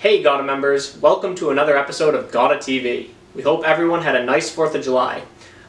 Hey GAWDA members, welcome to another episode of GAWDA TV. We hope everyone had a nice 4th of July.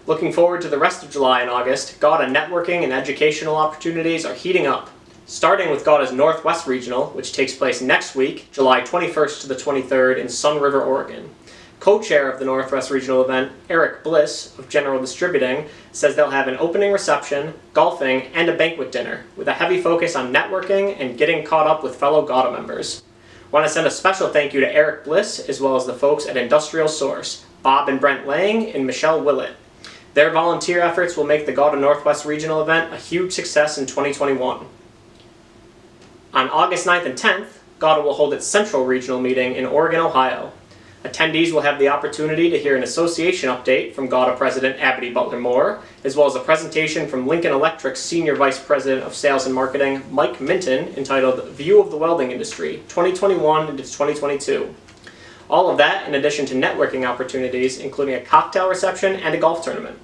Looking forward to the rest of July and August, GAWDA networking and educational opportunities are heating up. Starting with GAWDA's Northwest Regional, which takes place next week, July 21st to the 23rd in Sun River, Oregon. Co-chair of the Northwest Regional event, Eric Bliss of General Distributing, says they'll have an opening reception, golfing, and a banquet dinner, with a heavy focus on networking and getting caught up with fellow GAWDA members. Want to send a special thank you to Eric Bliss, as well as the folks at Industrial Source, Bob and Brent Lang and Michelle Willett. Their volunteer efforts will make the GAWDA Northwest Regional event a huge success in 2021. On August 9th and 10th, GAWDA will hold its Central Regional meeting in Oregon, Ohio. Attendees will have the opportunity to hear an association update from GAWDA President Abity Butler Moore, as well as a presentation from Lincoln Electric's Senior Vice President of Sales and Marketing, Mike Minton, entitled View of the Welding Industry, 2021 into 2022. All of that in addition to networking opportunities, including a cocktail reception and a golf tournament.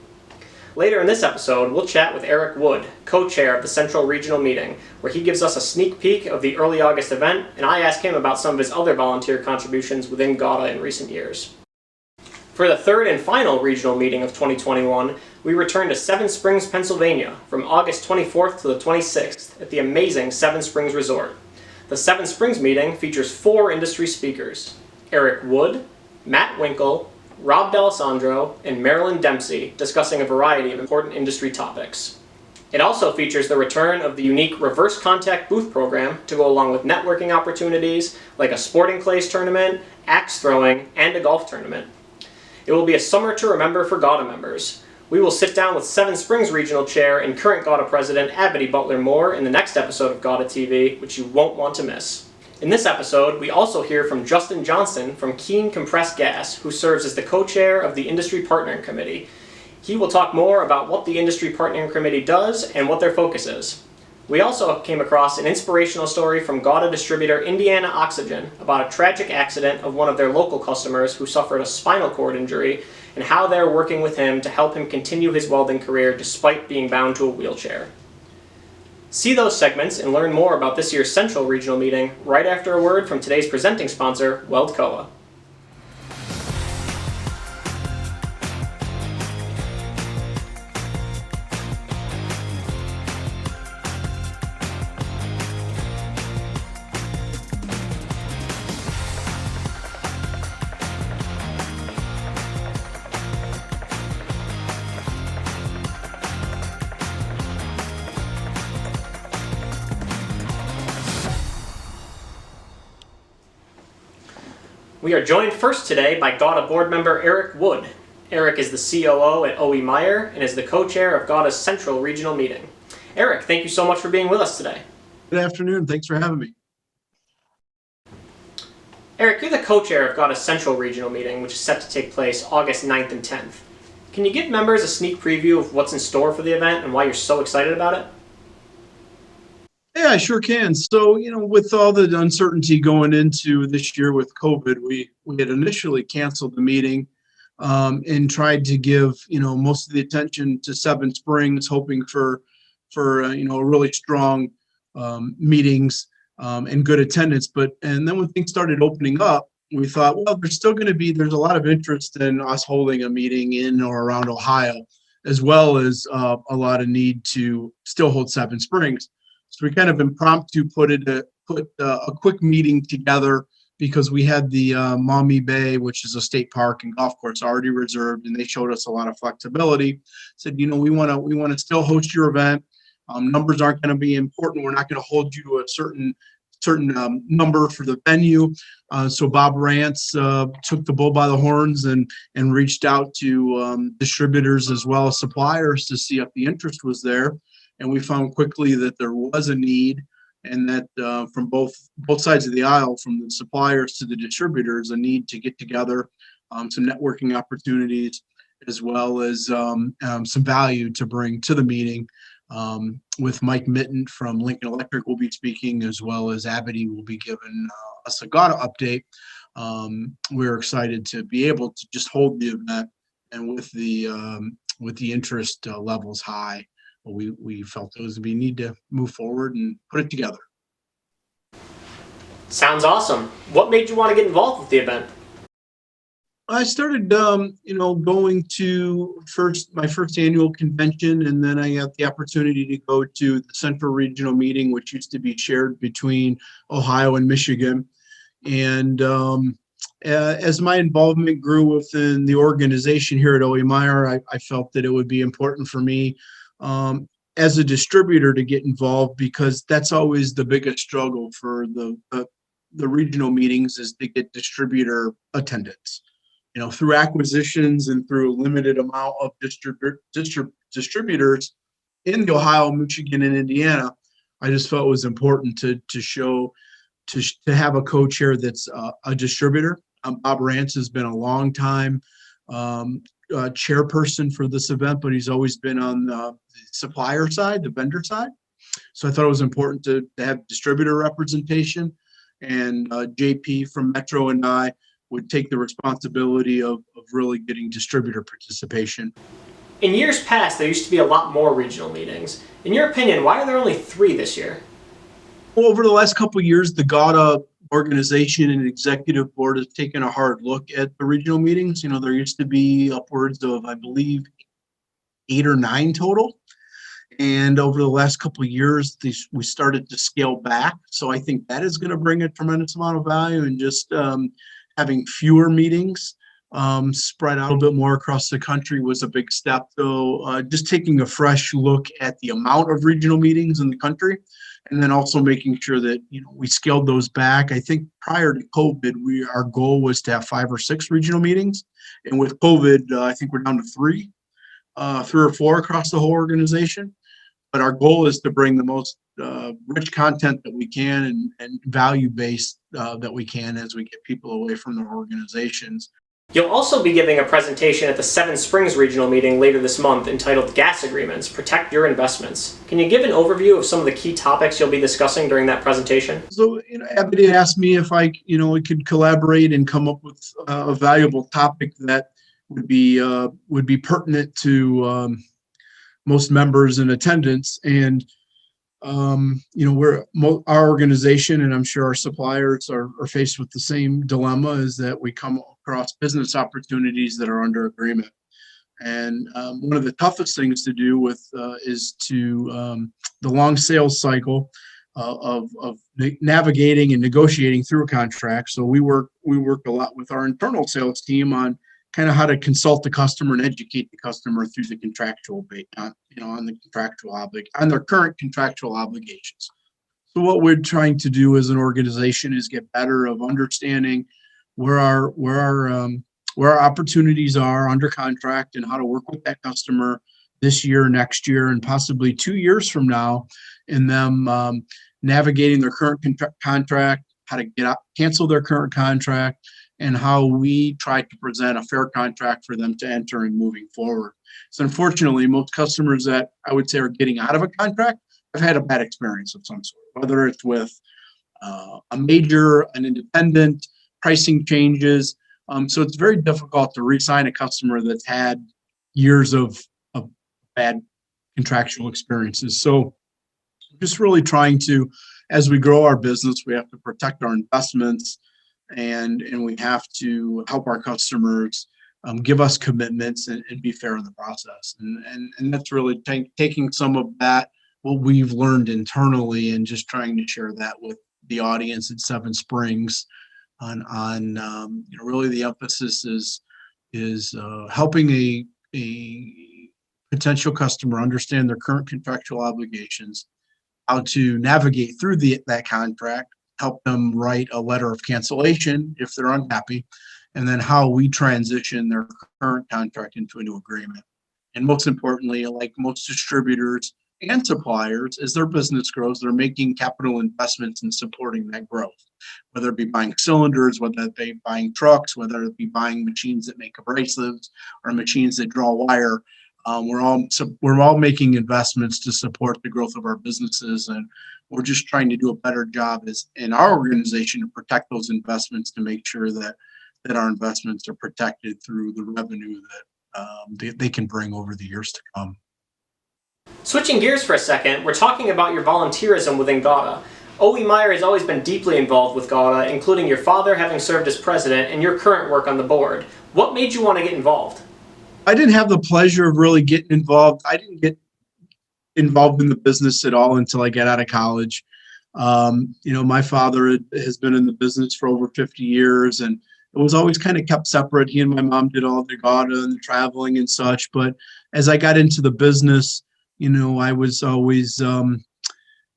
Later in this episode, we'll chat with Eric Wood, co-chair of the Central Regional meeting, where he gives us a sneak peek of the early August event, and I ask him about some of his other volunteer contributions within GAWDA in recent years. For the third and final regional meeting of 2021, we return to Seven Springs, Pennsylvania, from August 24th to the 26th at the amazing Seven Springs Resort. The Seven Springs meeting features 4 industry speakers: Eric Wood, Matt Winkle, Rob D'Alessandro, and Marilyn Dempsey, discussing a variety of important industry topics. It also features the return of the unique reverse contact booth program to go along with networking opportunities like a sporting clays tournament, axe throwing, and a golf tournament. It will be a summer to remember for GAWDA members. We will sit down with Seven Springs Regional Chair and current GAWDA President Abity Butler Moore in the next episode of GAWDA TV, which you won't want to miss. In this episode, we also hear from Justin Johnson from Keene Compressed Gas, who serves as the co-chair of the Industry Partnering Committee. He will talk more about what the Industry Partnering Committee does and what their focus is. We also came across an inspirational story from GAWDA distributor Indiana Oxygen about a tragic accident of one of their local customers who suffered a spinal cord injury and how they're working with him to help him continue his welding career despite being bound to a wheelchair. See those segments and learn more about this year's Central Regional meeting right after a word from today's presenting sponsor, Weldcoa. We are joined first today by GAWDA board member Eric Wood. Eric is the COO at OE Meyer and is the co-chair of GAWDA's Central Regional meeting. Eric, thank you so much for being with us today. Good afternoon. Thanks for having me. Eric, you're the co-chair of GAWDA's Central Regional meeting, which is set to take place August 9th and 10th. Can you give members a sneak preview of what's in store for the event and why you're so excited about it? Yeah, I sure can. So, with all the uncertainty going into this year with COVID, we had initially canceled the meeting and tried to give, most of the attention to Seven Springs, hoping for really strong meetings and good attendance. And then when things started opening up, we thought, well, there's a lot of interest in us holding a meeting in or around Ohio, as well as a lot of need to still hold Seven Springs. So we kind of impromptu put a quick meeting together because we had the Maumee Bay, which is a state park and golf course, already reserved, and they showed us a lot of flexibility. Said, we want to still host your event. Numbers aren't going to be important. We're not going to hold you to a certain number for the venue. So Bob Rance took the bull by the horns and reached out to distributors as well as suppliers to see if the interest was there. And we found quickly that there was a need, and that from both sides of the aisle, from the suppliers to the distributors, a need to get together, some networking opportunities, as well as some value to bring to the meeting. With Mike Minton from Lincoln Electric will be speaking, as well as Abity will be giving us a GAWDA update. We're excited to be able to just hold the event, and with the interest levels high, we felt there was a need to move forward and put it together. Sounds awesome. What made you want to get involved with the event? I started, going to my first annual convention, and then I got the opportunity to go to the Central Regional Meeting, which used to be shared between Ohio and Michigan. And as my involvement grew within the organization here at Meyer, I felt that it would be important for me as a distributor to get involved, because that's always the biggest struggle for the regional meetings, is to get distributor attendance. Through acquisitions and through a limited amount of distributors in the Ohio, Michigan, and Indiana, I just felt it was important to have a co-chair that's a distributor. Bob Rance has been a long time chairperson for this event, but he's always been on the supplier side, the vendor side. So I thought it was important to have distributor representation, and JP from Metro and I would take the responsibility of really getting distributor participation. In years past, there used to be a lot more regional meetings. In your opinion, why are there only 3 this year? Well, over the last couple of years, the GAWDA organization and executive board has taken a hard look at the regional meetings. There used to be upwards of, I believe, 8 or 9 total. And over the last couple of years, we started to scale back. So I think that is going to bring a tremendous amount of value, and just having fewer meetings spread out a bit more across the country was a big step. So just taking a fresh look at the amount of regional meetings in the country, and then also making sure that we scaled those back. I think prior to COVID, our goal was to have 5 or 6 regional meetings, and with COVID, I think we're down to 3 or 4 across the whole organization. But our goal is to bring the most rich content that we can, and value-based that we can, as we get people away from their organizations. You'll also be giving a presentation at the Seven Springs Regional Meeting later this month entitled Gas Agreements, Protect Your Investments. Can you give an overview of some of the key topics you'll be discussing during that presentation? So, Abby asked me if we could collaborate and come up with a valuable topic that would be pertinent to most members in attendance. And our organization, and I'm sure our suppliers are faced with the same dilemma, is that we come across business opportunities that are under agreement. And one of the toughest things to do is the long sales cycle of navigating and negotiating through a contract. So we work a lot with our internal sales team on kind of how to consult the customer and educate the customer through the contractual on their current contractual obligations. So what we're trying to do as an organization is get better of understanding where our opportunities are under contract, and how to work with that customer this year, next year, and possibly 2 years from now, in them navigating their current contract, how to cancel their current contract, and how we try to present a fair contract for them to enter and moving forward. So unfortunately, most customers that I would say are getting out of a contract have had a bad experience of some sort, whether it's with an independent, pricing changes. So it's very difficult to re-sign a customer that's had years of bad contractual experiences. So just really trying to, as we grow our business, we have to protect our investments, and we have to help our customers give us commitments, and be fair in the process. And that's really taking some of that, what we've learned internally, and just trying to share that with the audience at Seven Springs on really the emphasis is helping a potential customer understand their current contractual obligations, how to navigate through that contract, help them write a letter of cancellation if they're unhappy, and then how we transition their current contract into a new agreement. And most importantly, like most distributors and suppliers, as their business grows, they're making capital investments in supporting that growth, whether it be buying cylinders, whether it be buying trucks, whether it be buying machines that make abrasives or machines that draw wire. We're all making investments to support the growth of our businesses, and we're just trying to do a better job in our organization to protect those investments, to make sure that our investments are protected through the revenue that they can bring over the years to come. Switching gears for a second, we're talking about your volunteerism within GAWDA. Meyer has always been deeply involved with GAWDA, including your father having served as president and your current work on the board. What made you want to get involved? I didn't have the pleasure of really getting involved. I didn't get involved in the business at all until I got out of college. My father has been in the business for over 50 years, and it was always kind of kept separate. He and my mom did all the GAWDA and the traveling and such. But as I got into the business, I was always,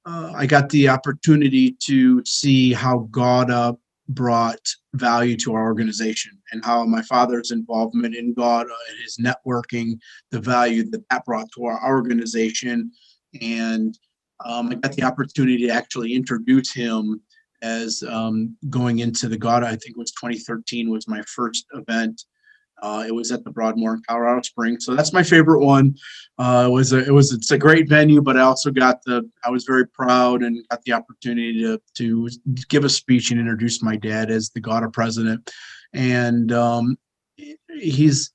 I got the opportunity to see how GAWDA brought value to our organization, and how my father's involvement in GAWDA and his networking, the value that brought to our organization. And I got the opportunity to actually introduce him as going into the GAWDA. I think it was 2013 was my first event. It was at the Broadmoor in Colorado Springs. So that's my favorite one. It's a great venue, but I was very proud and got the opportunity to give a speech and introduce my dad as the GAWDA president. And he's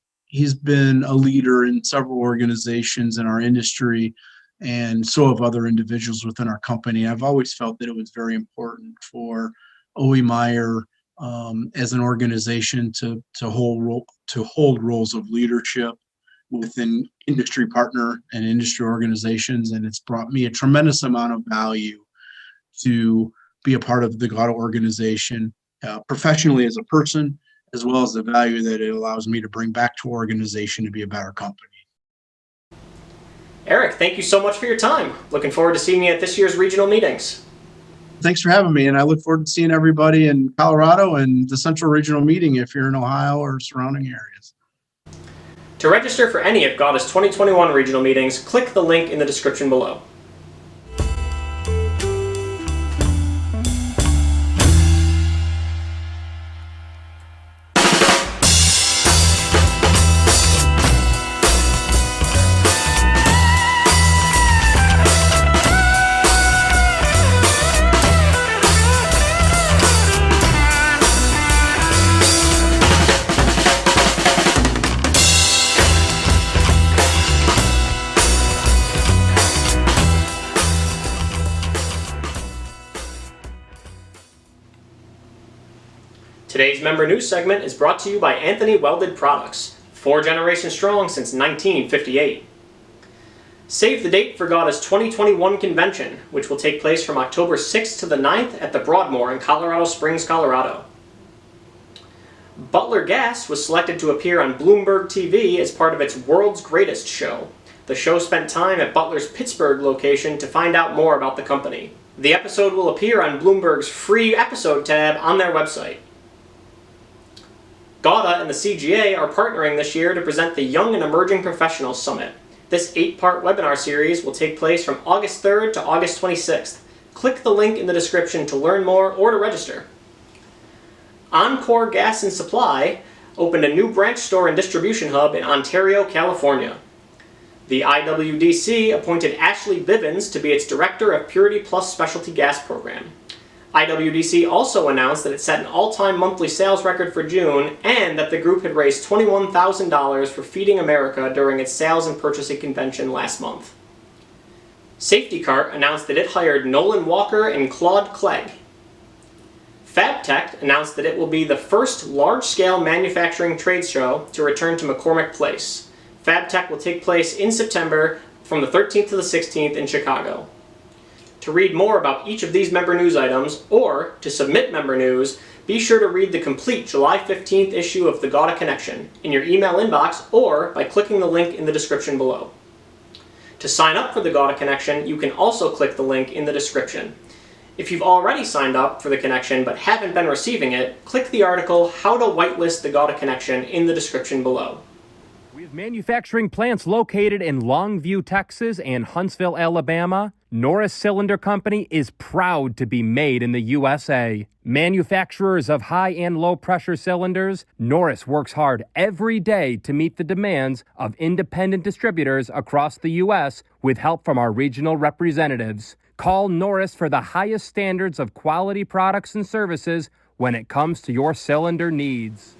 been a leader in several organizations in our industry, and so have other individuals within our company. I've always felt that it was very important for Meyer as an organization to hold roles of leadership within industry partner and industry organizations, and it's brought me a tremendous amount of value to be a part of the GAWDA organization professionally as a person, as well as the value that it allows me to bring back to our organization to be a better company. Eric, thank you so much for your time. Looking forward to seeing you at this year's regional meetings. Thanks for having me, and I look forward to seeing everybody in Colorado and the Central Regional Meeting if you're in Ohio or surrounding areas. To register for any of GAWDA's 2021 regional meetings, click the link in the description below. Today's member news segment is brought to you by Anthony Welded Products, 4 generations strong since 1958. Save the date for GAWDA's 2021 convention, which will take place from October 6th to the 9th at the Broadmoor in Colorado Springs, Colorado. Butler Gas was selected to appear on Bloomberg TV as part of its World's Greatest show. The show spent time at Butler's Pittsburgh location to find out more about the company. The episode will appear on Bloomberg's free episode tab on their website. GAWDA and the CGA are partnering this year to present the Young and Emerging Professionals Summit. This 8-part webinar series will take place from August 3rd to August 26th. Click the link in the description to learn more or to register. Encore Gas and Supply opened a new branch store and distribution hub in Ontario, California. The IWDC appointed Ashley Bivens to be its Director of Purity Plus Specialty Gas Program. IWDC also announced that it set an all-time monthly sales record for June, and that the group had raised $21,000 for Feeding America during its sales and purchasing convention last month. Safety Cart announced that it hired Nolan Walker and Claude Clegg. FabTech announced that it will be the first large-scale manufacturing trade show to return to McCormick Place. FabTech will take place in September from the 13th to the 16th in Chicago. To read more about each of these member news items, or to submit member news, be sure to read the complete July 15th issue of the GAWDA Connection in your email inbox or by clicking the link in the description below. To sign up for the GAWDA Connection, you can also click the link in the description. If you've already signed up for the Connection but haven't been receiving it, click the article How to Whitelist the GAWDA Connection in the description below. With manufacturing plants located in Longview, Texas and Huntsville, Alabama, Norris Cylinder Company is proud to be made in the USA. Manufacturers of high and low pressure cylinders, Norris works hard every day to meet the demands of independent distributors across the U.S. with help from our regional representatives. Call Norris for the highest standards of quality products and services when it comes to your cylinder needs.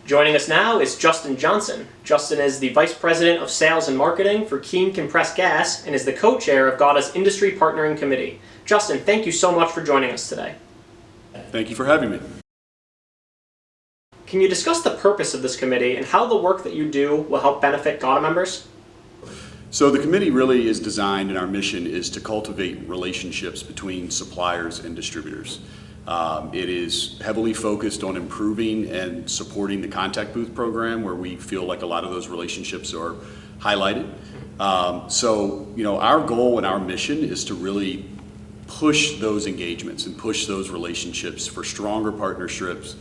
Joining us now is Justin Johnson. Justin is the Vice President of Sales and Marketing for Keen Compressed Gas and is the co-chair of GAWDA's Industry Partnering Committee. Justin, thank you so much for joining us today. Thank you for having me. Can you discuss the purpose of this committee and how the work that you do will help benefit GAWDA members? So the committee really is designed, and our mission is to cultivate relationships between suppliers and distributors. It is heavily focused on improving and supporting the contact booth program, where we feel like a lot of those relationships are highlighted. So, our goal and our mission is to really push those engagements and push those relationships for stronger partnerships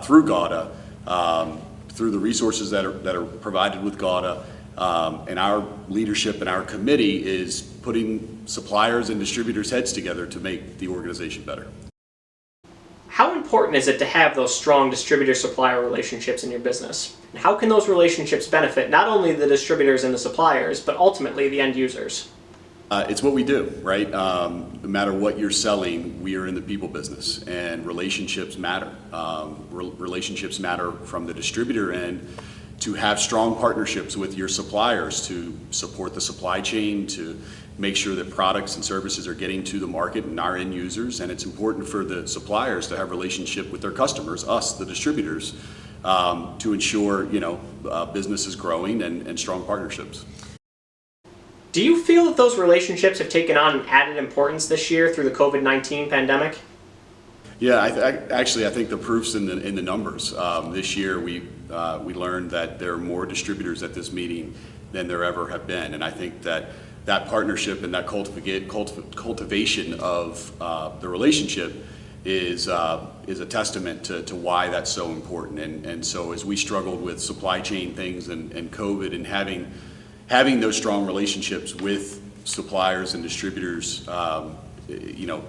through GAWDA, through the resources that are provided with GAWDA. And our leadership and our committee is putting suppliers and distributors' heads together to make the organization better. How important is it to have those strong distributor-supplier relationships in your business? And how can those relationships benefit not only the distributors and the suppliers, but ultimately the end users? It's what we do, right? No matter what you're selling, we are in the people business, and relationships matter. Relationships matter from the distributor end, to have strong partnerships with your suppliers to support the supply chain, to make sure that products and services are getting to the market and our end users. And it's important for the suppliers to have a relationship with their customers, us, the distributors, to ensure business is growing and strong partnerships. Do you feel that those relationships have taken on an added importance this year through the COVID-19 pandemic? Yeah, I think the proof's in the numbers. This year we learned that there are more distributors at this meeting than there ever have been, and I think that partnership and that cultivation of the relationship is a testament to why that's so important. And so as we struggled with supply chain things and COVID, and having those strong relationships with suppliers and distributors,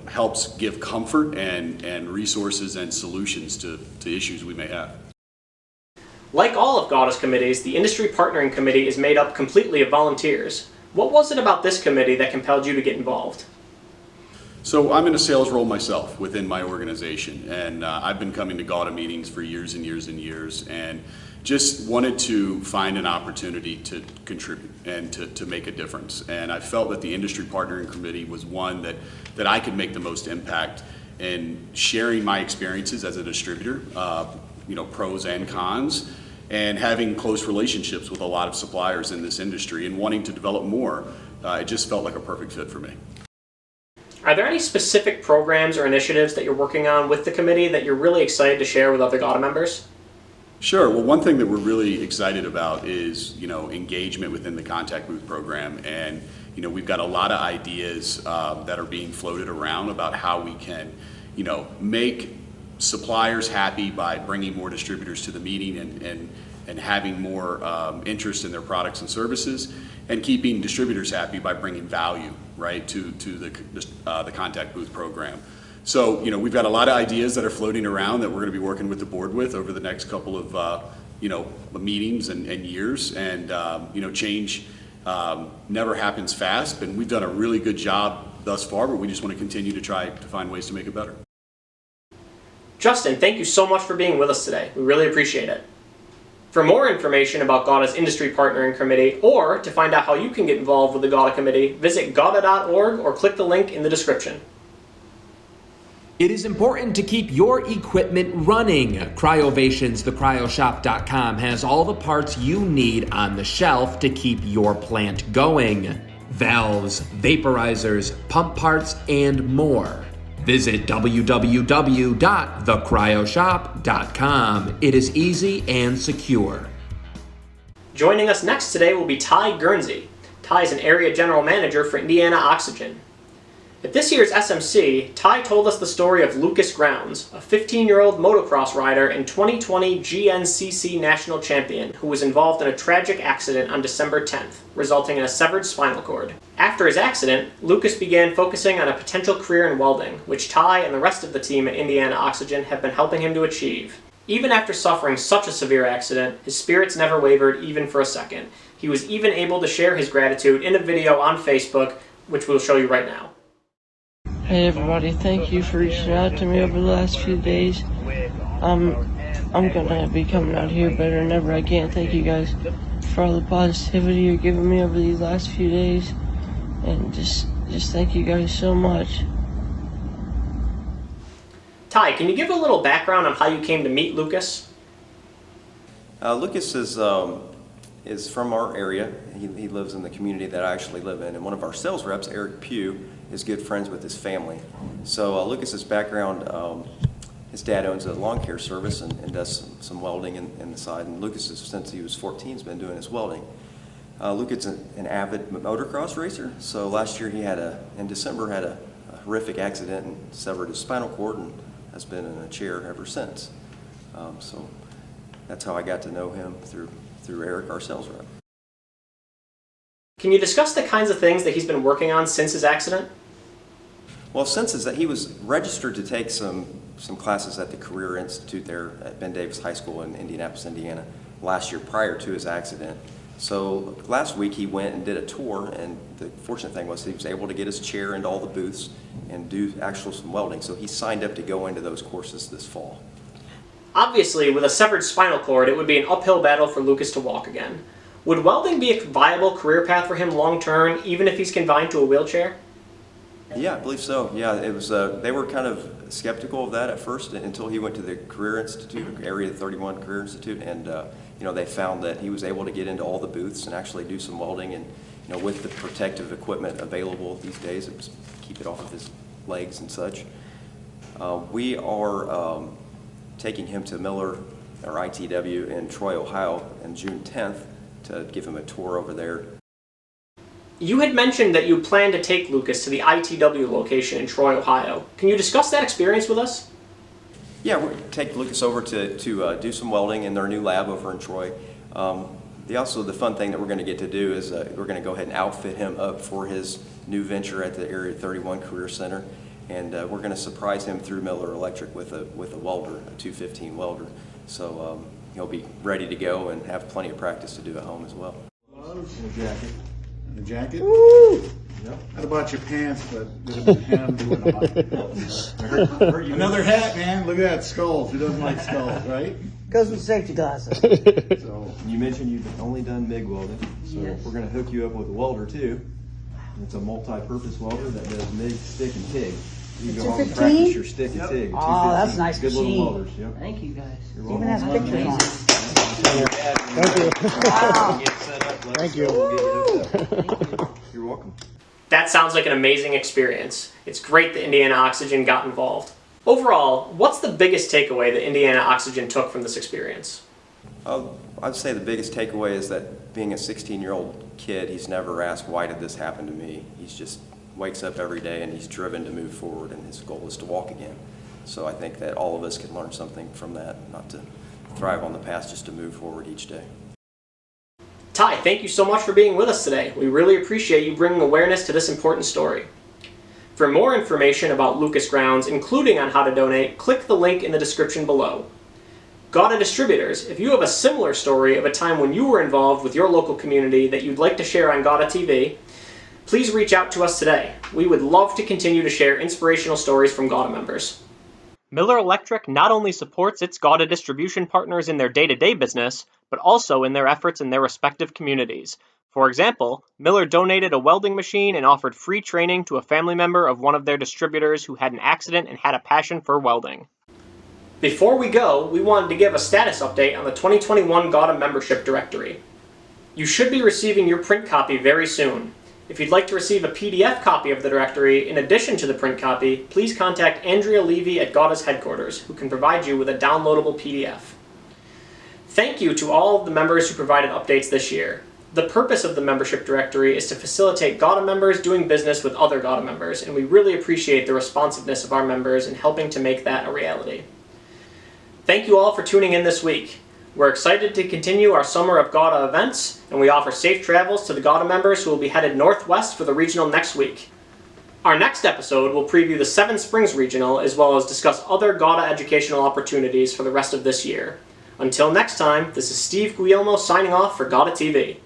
helps give comfort and resources and solutions to issues we may have. Like all of GAWDA's committees, the Industry Partnering Committee is made up completely of volunteers. What was it about this committee that compelled you to get involved? So I'm in a sales role myself within my organization, and I've been coming to GAWDA meetings for years and years and years, and just wanted to find an opportunity to contribute and to make a difference. And I felt that the Industry Partnering Committee was one that I could make the most impact in sharing my experiences as a distributor, pros and cons, and having close relationships with a lot of suppliers in this industry and wanting to develop more. It just felt like a perfect fit for me. Are there any specific programs or initiatives that you're working on with the committee that you're really excited to share with other GAWDA members? Sure. Well, one thing that we're really excited about is, engagement within the contact booth program. And, we've got a lot of ideas that are being floated around about how we can, make suppliers happy by bringing more distributors to the meeting and having more interest in their products and services, and keeping distributors happy by bringing value, right, to the contact booth program. So, we've got a lot of ideas that are floating around that we're going to be working with the board with over the next couple of, meetings and years. And, change never happens fast, and we've done a really good job thus far, but we just want to continue to try to find ways to make it better. Justin, thank you so much for being with us today. We really appreciate it. For more information about GAWDA's Industry Partnering Committee, or to find out how you can get involved with the GAWDA Committee, visit GAWDA.org or click the link in the description. It is important to keep your equipment running. Cryovation's thecryoshop.com has all the parts you need on the shelf to keep your plant going. Valves, vaporizers, pump parts, and more. Visit www.thecryoshop.com. It is easy and secure. Joining us next today will be Ty Guernsey. Ty is an area general manager for Indiana Oxygen. At this year's SMC, Ty told us the story of Lucas Grounds, a 15-year-old motocross rider and 2020 GNCC national champion who was involved in a tragic accident on December 10th, resulting in a severed spinal cord. After his accident, Lucas began focusing on a potential career in welding, which Ty and the rest of the team at Indiana Oxygen have been helping him to achieve. Even after suffering such a severe accident, his spirits never wavered even for a second. He was even able to share his gratitude in a video on Facebook, which we'll show you right now. Hey everybody, thank you for reaching out to me over the last few days. I'm gonna be coming out here better than ever I can. Thank you guys for all the positivity you're giving me over these last few days, and just thank you guys so much. Ty, can you give a little background on how you came to meet Lucas? Lucas is from our area. He lives in the community that I actually live in, and one of our sales reps, Eric Pugh, is good friends with his family. So Lucas's background, his dad owns a lawn care service and does some welding in the side, and Lucas, since he was 14, has been doing his welding. Lucas is an avid motocross racer, so last year in December, had a horrific accident and severed his spinal cord and has been in a chair ever since. So that's how I got to know him, through Eric, our sales rep. Can you discuss the kinds of things that he's been working on since his accident? Well, since that he was registered to take some classes at the Career Institute there at Ben Davis High School in Indianapolis, Indiana, last year prior to his accident. So last week he went and did a tour, and the fortunate thing was he was able to get his chair into all the booths and do some welding. So he signed up to go into those courses this fall. Obviously, with a severed spinal cord, it would be an uphill battle for Lucas to walk again. Would welding be a viable career path for him long term, even if he's confined to a wheelchair? Yeah, I believe so. Yeah, it was. They were kind of skeptical of that at first until he went to the Career Institute, Area 31 Career Institute, and they found that he was able to get into all the booths and actually do some welding, and with the protective equipment available these days, it was keep it off of his legs and such. We are taking him to Miller, or ITW, in Troy, Ohio, on June 10th to give him a tour over there. You had mentioned that you plan to take Lucas to the ITW location in Troy, Ohio. Can you discuss that experience with us? Yeah, we're going to take Lucas over to do some welding in their new lab over in Troy. The fun thing that we're going to get to do is we're going to go ahead and outfit him up for his new venture at the Area 31 Career Center, and we're going to surprise him through Miller Electric with a welder, a 215 welder. So he'll be ready to go and have plenty of practice to do at home as well. The jacket? Woo! Yep. Not about your pants, but him doing another hat, man. Look at that, skulls. Who doesn't like skulls, right? Goes with safety glasses. So You mentioned you've only done MIG welding, so Yes. we're going to hook you up with a welder too. It's a multi-purpose welder that does MIG, stick, and TIG. You can go home and 215? practice your stick and TIG. Oh, that's 215. nice Good machine. little welders. Yep. Thank you guys. You're Even welcome. has pictures on it. Thank you. Wow. You're welcome. That sounds like an amazing experience. It's great that Indiana Oxygen got involved. Overall, what's the biggest takeaway that Indiana Oxygen took from this experience? I'd say the biggest takeaway is that being a 16-year-old kid, he's never asked, why did this happen to me? He's just wakes up every day and he's driven to move forward, and his goal is to walk again. So I think that all of us can learn something from that, not to thrive on the past, just to move forward each day. Ty, thank you so much for being with us today. We really appreciate you bringing awareness to this important story. For more information about Lucas Grounds, including on how to donate, click the link in the description below. GAWDA Distributors, if you have a similar story of a time when you were involved with your local community that you'd like to share on GAWDA TV, please reach out to us today. We would love to continue to share inspirational stories from GAWDA members. Miller Electric not only supports its GAWDA distribution partners in their day-to-day business, but also in their efforts in their respective communities. For example, Miller donated a welding machine and offered free training to a family member of one of their distributors who had an accident and had a passion for welding. Before we go, we wanted to give a status update on the 2021 GAWDA membership directory. You should be receiving your print copy very soon. If you'd like to receive a PDF copy of the directory in addition to the print copy, please contact Andrea Levy at GAWDA's headquarters, who can provide you with a downloadable PDF. Thank you to all of the members who provided updates this year. The purpose of the membership directory is to facilitate GAWDA members doing business with other GAWDA members, and we really appreciate the responsiveness of our members in helping to make that a reality. Thank you all for tuning in this week. We're excited to continue our summer of GAWDA events, and we offer safe travels to the GAWDA members who will be headed northwest for the regional next week. Our next episode will preview the Seven Springs Regional, as well as discuss other GAWDA educational opportunities for the rest of this year. Until next time, this is Steve Guillermo signing off for GAWDA TV.